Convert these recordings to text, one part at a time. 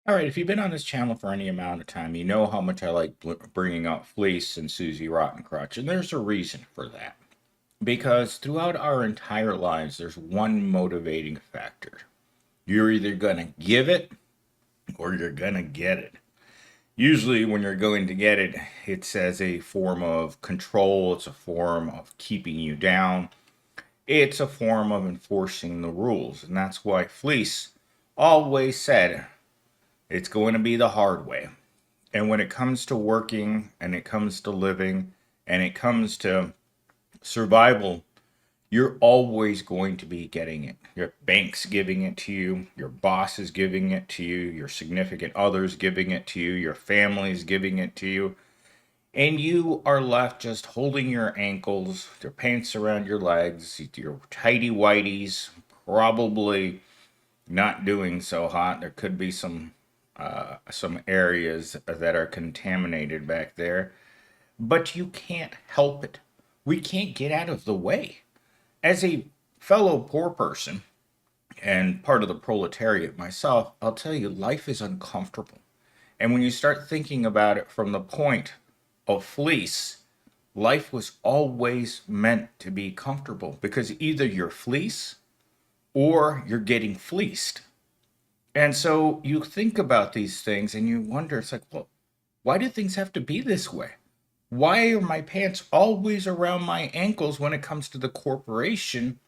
All right, if you've been on this channel for any amount of time, you know how much I like bringing up Fleece and Susie Rottencrotch, and there's a reason for that. Because throughout our entire lives, there's one motivating factor. You're either going to give it or you're going to get it. Usually, when you're going to get it, it's as a form of control, it's a form of keeping you down, it's a form of enforcing the rules. And that's why Fleece always said it's going to be the hard way. And when it comes to working and it comes to living and it comes to survival, you're always going to be getting it. Your bank's giving it to you, your boss is giving it to you, your significant other's giving it to you, your family's giving it to you. And you are left just holding your ankles, your pants around your legs, your tighty whities, probably not doing so hot. There could be some areas that are contaminated back there, but you can't help it. We can't get out of the way. As a fellow poor person and part of the proletariat myself, I'll tell you, life is uncomfortable. And when you start thinking about it from the point of fleece, life was always meant to be comfortable because either you're fleece or you're getting fleeced. And so you think about these things and you wonder, it's like, well, why do things have to be this way? Why are my pants always around my ankles when it comes to the corporation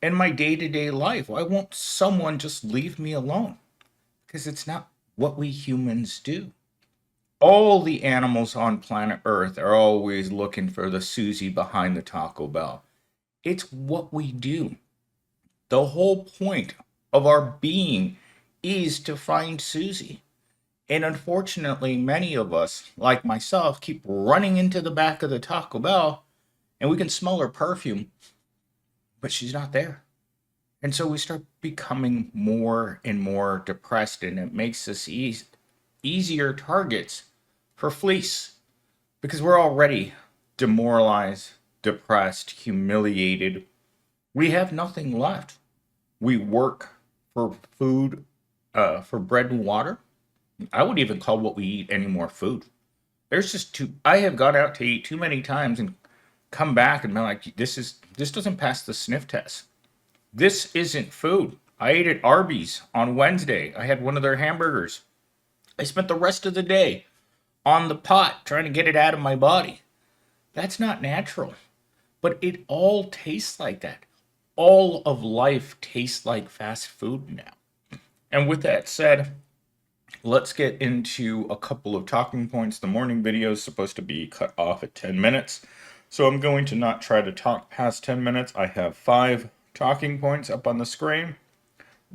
and my day to day life? Why won't someone just leave me alone? Because it's not what we humans do. All the animals on planet Earth are always looking for the Susie behind the Taco Bell. It's what we do. The whole point of our being is to find Susie. And unfortunately, many of us, like myself, keep running into the back of the Taco Bell and we can smell her perfume, but she's not there. And so we start becoming more and more depressed, and it makes us easier targets for fleece because we're already demoralized, depressed, humiliated. We have nothing left. We work for food, for bread and water. I wouldn't even call what we eat any more food. There's just too. I have gone out to eat too many times and come back and been like, this doesn't pass the sniff test. This isn't food. I ate at Arby's on Wednesday. I had one of their hamburgers. I spent the rest of the day on the pot trying to get it out of my body. That's not natural. But it all tastes like that. All of life tastes like fast food now. And with that said, let's get into a couple of talking points. The morning video is supposed to be cut off at 10 minutes, so I'm going to not try to talk past 10 minutes. I have 5 talking points up on the screen.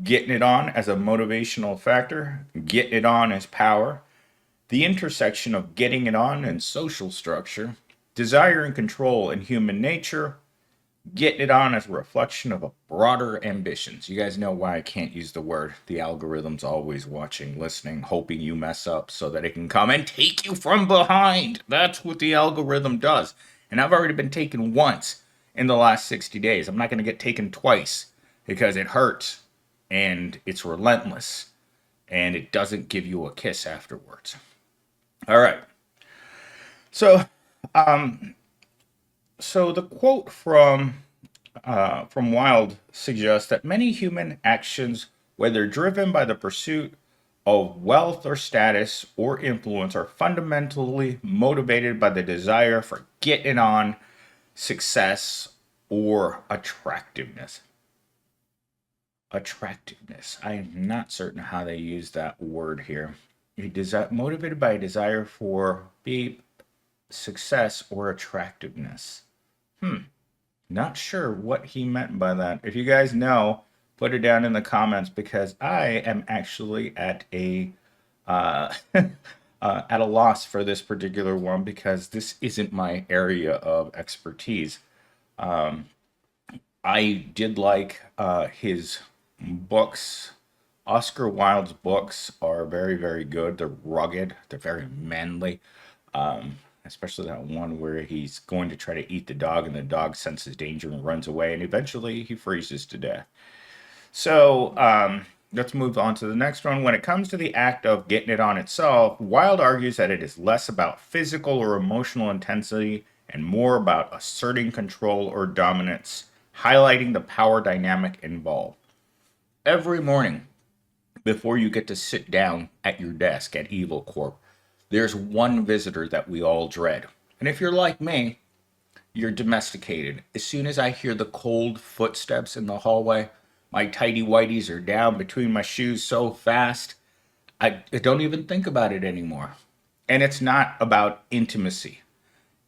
Getting it on as a motivational factor, getting it on as power, the intersection of getting it on and social structure, desire and control in human nature, getting it on as a reflection of a broader ambitions. You guys know why I can't use the word. The algorithm's always watching, listening, hoping you mess up so that it can come and take you from behind. That's what the algorithm does. And I've already been taken once in the last 60 days. I'm not going to get taken twice because it hurts and it's relentless and it doesn't give you a kiss afterwards. All right. So, um, so the quote from Wilde suggests that many human actions, whether driven by the pursuit of wealth or status or influence, are fundamentally motivated by the desire for getting on, success, or attractiveness. Attractiveness. I am not certain how they use that word here. Motivated by a desire for be success or attractiveness. Not sure what he meant by that. If you guys know, put it down in the comments because I am actually uh, at a loss for this particular one because this isn't my area of expertise. Um, I did like his books. Oscar Wilde's books are very, very good. They're rugged. They're very manly. Especially that one where he's going to try to eat the dog and the dog senses danger and runs away and eventually he freezes to death. So Let's move on to the next one. When it comes to the act of getting it on itself, Wilde argues that it is less about physical or emotional intensity and more about asserting control or dominance, highlighting the power dynamic involved. Every morning, before you get to sit down at your desk at Evil Corp, there's one visitor that we all dread. And if you're like me, you're domesticated. As soon as I hear the cold footsteps in the hallway, my tighty whities are down between my shoes so fast, I don't even think about it anymore. And it's not about intimacy,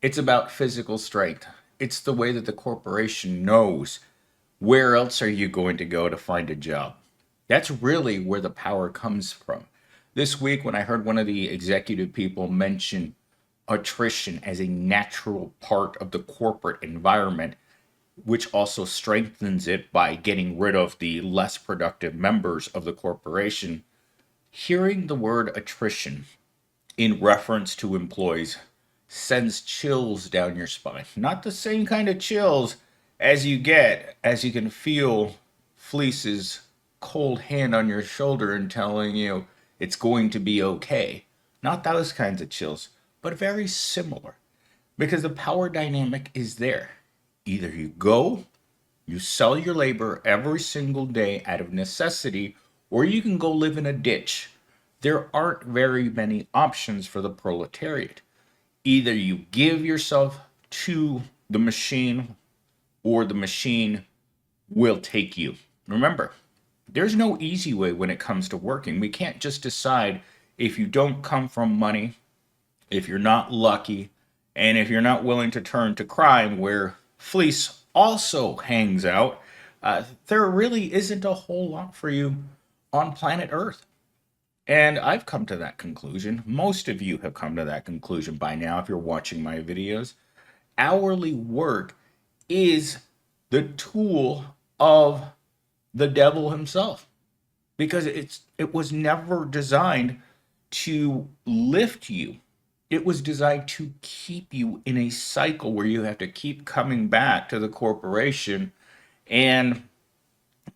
it's about physical strength. It's the way that the corporation knows where else are you going to go to find a job. That's really where the power comes from. This week, when I heard one of the executive people mention attrition as a natural part of the corporate environment, which also strengthens it by getting rid of the less productive members of the corporation, hearing the word attrition in reference to employees sends chills down your spine. Not the same kind of chills as you get as you can feel Fleece's cold hand on your shoulder and telling you it's going to be okay. Not those kinds of chills, but very similar because the power dynamic is there. Either you go, you sell your labor every single day out of necessity, or you can go live in a ditch. There aren't very many options for the proletariat. Either you give yourself to the machine, or the machine will take you. Remember, there's no easy way when it comes to working. We can't just decide if you don't come from money, if you're not lucky, and if you're not willing to turn to crime, where Fleece also hangs out, there really isn't a whole lot for you on planet Earth. And I've come to that conclusion. Most of you have come to that conclusion by now if you're watching my videos. Hourly work is the tool of the devil himself because it was never designed to lift you. It was designed to keep you in a cycle where you have to keep coming back to the corporation and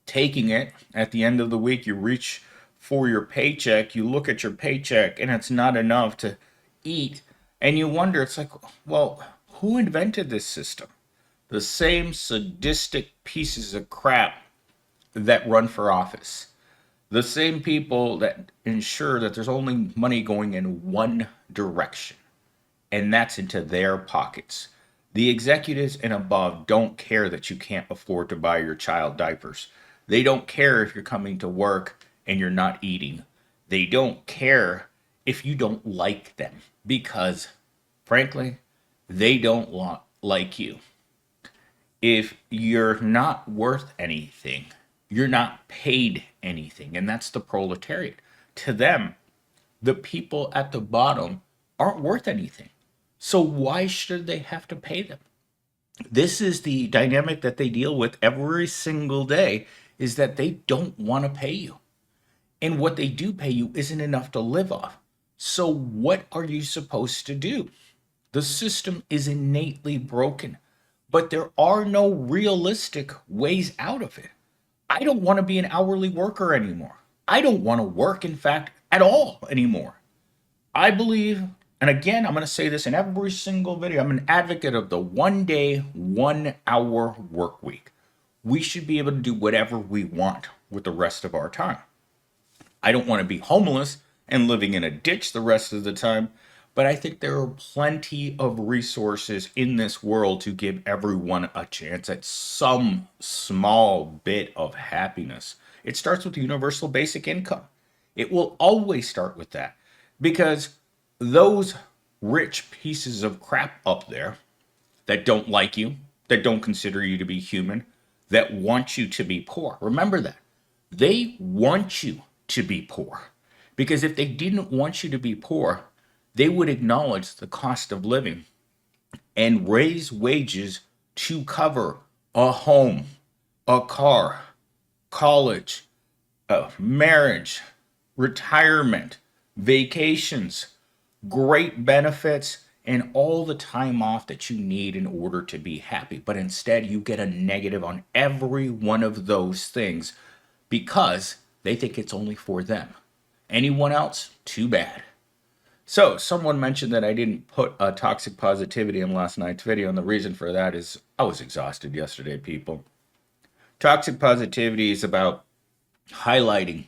taking it. At the end of the week, you reach for your paycheck, you look at your paycheck, and it's not enough to eat. And you wonder, it's like, well, who invented this system? The same sadistic pieces of crap that run for office. The same people that ensure that there's only money going in one direction, and that's into their pockets. The executives and above don't care that you can't afford to buy your child diapers. They don't care if you're coming to work and you're not eating. They don't care if you don't like them because, frankly, they don't like you. If you're not worth anything, you're not paid anything. And that's the proletariat. To them, the people at the bottom aren't worth anything. So why should they have to pay them? This is the dynamic that they deal with every single day, is that they don't want to pay you. And what they do pay you isn't enough to live off. So what are you supposed to do? The system is innately broken, but there are no realistic ways out of it. I don't want to be an hourly worker anymore. I don't want to work, in fact, at all anymore. I believe, and again, I'm going to say this in every single video, I'm an advocate of the 1 day, 1 hour work week. We should be able to do whatever we want with the rest of our time. I don't want to be homeless and living in a ditch the rest of the time, but I think there are plenty of resources in this world to give everyone a chance at some small bit of happiness. It starts with universal basic income. It will always start with that because those rich pieces of crap up there that don't like you, that don't consider you to be human, that want you to be poor, remember that. They want you to be poor because if they didn't want you to be poor, they would acknowledge the cost of living and raise wages to cover a home, a car, college, marriage, retirement, vacations, great benefits, and all the time off that you need in order to be happy. But instead, you get a negative on every one of those things because They think it's only for them. Anyone else? Too bad. So, someone mentioned that I didn't put a toxic positivity in last night's video, and the reason for that is I was exhausted yesterday, people. Toxic positivity is about highlighting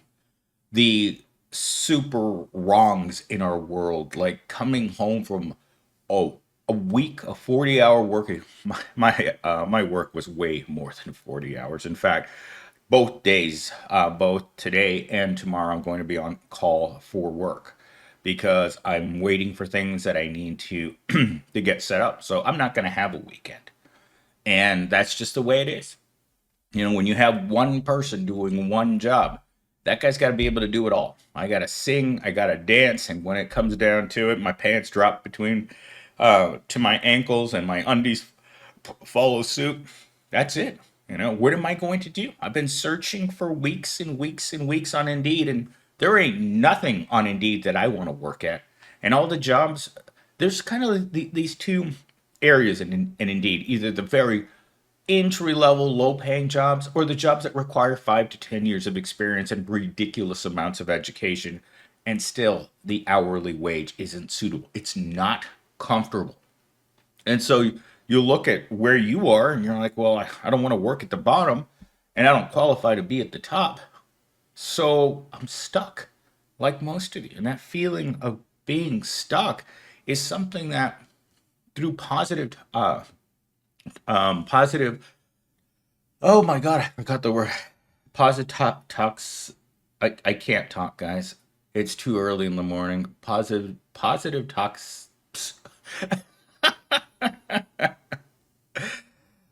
the super wrongs in our world, like coming home from oh a week of 40-hour working. My work was way more than 40 hours. In fact, both days, both today and tomorrow, I'm going to be on call for work because I'm waiting for things that I need to to get set up. So I'm not going to have a weekend, and that's just the way it is. You know, when you have one person doing one job, that guy's got to be able to do it all. I got to sing, I got to dance, and when it comes down to it, my pants drop between to my ankles and my undies follow suit. That's it. You know, what am I going to do? I've been searching for weeks and weeks and weeks on Indeed, and there ain't nothing on Indeed that I want to work at. And all the jobs, there's kind of these two areas in Indeed, either the very entry level, low paying jobs, or the jobs that require 5 to 10 years of experience and ridiculous amounts of education. And still, the hourly wage isn't suitable. It's not comfortable. And so you look at where you are and you're like, well, I don't want to work at the bottom and I don't qualify to be at the top. So I'm stuck, like most of you. And that feeling of being stuck is something that through positive, oh my God, I forgot the word. Positive talks. I can't talk, guys. It's too early in the morning. Positive talks.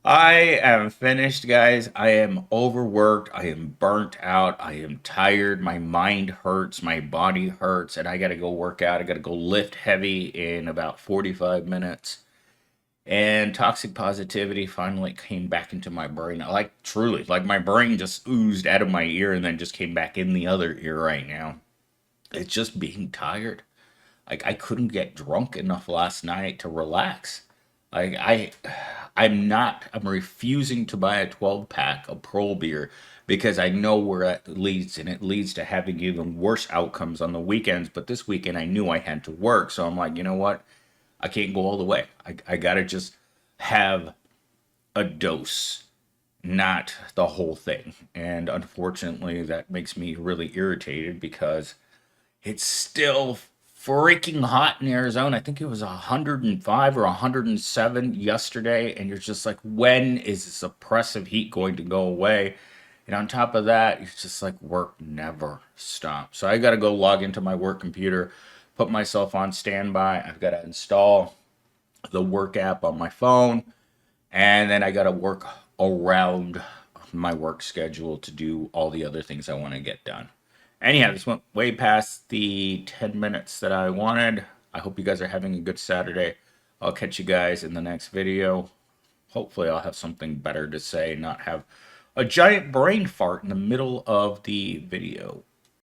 I am finished, guys. I am overworked. I am burnt out. I am tired. My mind hurts. My body hurts. And I got to go work out. I got to go lift heavy in about 45 minutes. And toxic positivity finally came back into my brain. Like, truly, like my brain just oozed out of my ear and then just came back in the other ear right now. It's just being tired. Like, I couldn't get drunk enough last night to relax. Like, I'm refusing to buy a 12 pack of Pearl beer because I know where it leads, and it leads to having even worse outcomes on the weekends. But this weekend, I knew I had to work. So I'm like, you know what? I can't go all the way. I got to just have a dose, not the whole thing. And unfortunately, that makes me really irritated because it's still freaking hot in Arizona. I think it was 105 or 107 yesterday. And you're just like, when is this oppressive heat going to go away? And on top of that, it's just like work never stops. So I got to go log into my work computer, put myself on standby. I've got to install the work app on my phone. And then I got to work around my work schedule to do all the other things I want to get done. Anyhow, this went way past the 10 minutes that I wanted. I hope you guys are having a good Saturday. I'll catch you guys in the next video. Hopefully I'll have something better to say, not have a giant brain fart in the middle of the video.